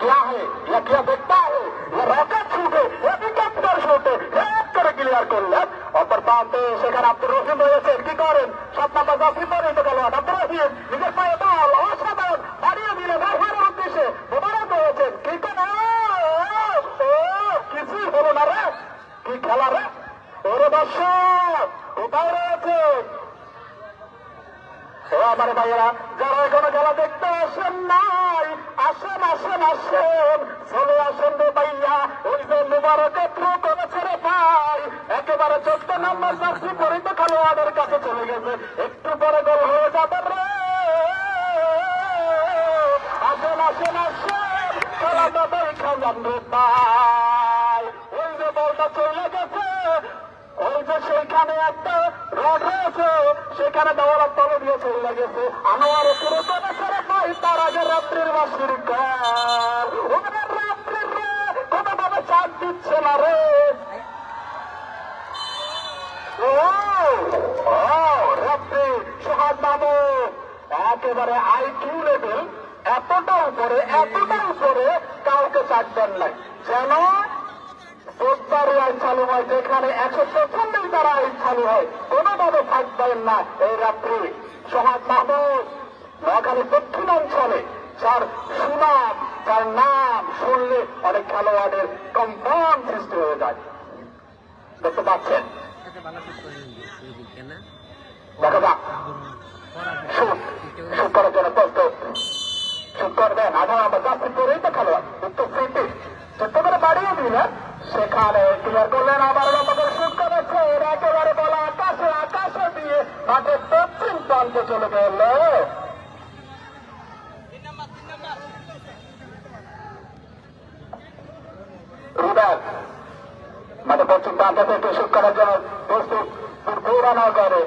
क्या है, या क्या देखता है, या रॉकेट छूटे, या হেলিকপ্টার ছুটে এক করে ক্লিয়ার করলেন। অপর প্রান্তে সেখানে আব্দুর রহিম রয়েছেন, কি করেন 7 নম্বর জাফরি পরিণত খেলোয়াড় আব্দুর রহিম নিজের পায়ে বল অসাধারণ বাড়িয়ে দিলে বাহিরের উদ্দেশ্যে মোবারক হয়েছেন, কি করে কিছুই হলো না রে, কি খেলা রে। ওরে দর্শক কোথায় রয়েছে আমার ভাইয়েরা, যারা এখনো খেলা দেখতে আসেন নাই, আসেন আসেন আসেন, চলে আসেন রে ভাইয়া। ওই যে মুবারকে থ্রো করেছে রে ভাই, একেবারে 14 নম্বর জার্সি পরিত খেলোয়াড়ের কাছে চলে গেছে, একটু পরে গোল হয়ে যাবে রে। আসেন আসেন আসেন, খেলাটা দেখা যান রে ভাই। ওই যে বলটা চলে গেছে, ওই যে সেইখানে একটা রড হয়েছে, সেখানে দেওয়ার তলে দিয়ে চলে গেছে। আনোয়ার পুরো করে পাই তার আগে রাত্রির বাসির কাল, ওখানে রাত্রির রে কোনোভাবে চাপ দিচ্ছে না রে। ও রাত্রি সোহাগ বাবু একেবারে আইকিউ লেভেল এতটা উপরে কাউকে চাটবেন নাই, যেন 14 আইন চালু হয়, যেখানে 155 দ্বারা আইন চালু হয়, কোনোভাবে থাকবেন না এই রাত্রি। সোহাগ মাহমুদ নোয়াখালী দক্ষিণাঞ্চলে যার সুনাম, যার নাম শুনলে অনেক খেলোয়াড়ের কম্পন সৃষ্টি হয়ে যায়, দেখতে পাচ্ছেন। দেখা যাক শুট করার জন্য প্রস্তুত, শুট করবেন 18 নম্বর জার্সি পরেই তো খেলোয়াড় উত্তর স্মৃতি ছোট্ট করে বাড়িয়ে দিলেন, সেখানে ক্লিয়ার করলেন, আবার লম্বা শুট করেছে, একেবারে বলা আকাশে দিয়ে মাঠের দক্ষিণ প্রান্তে চলে গেল। রুবেল মানে পশ্চিম প্রান্ত থেকে শুট করার জন্য প্রস্তুত, দৌড়ানো করে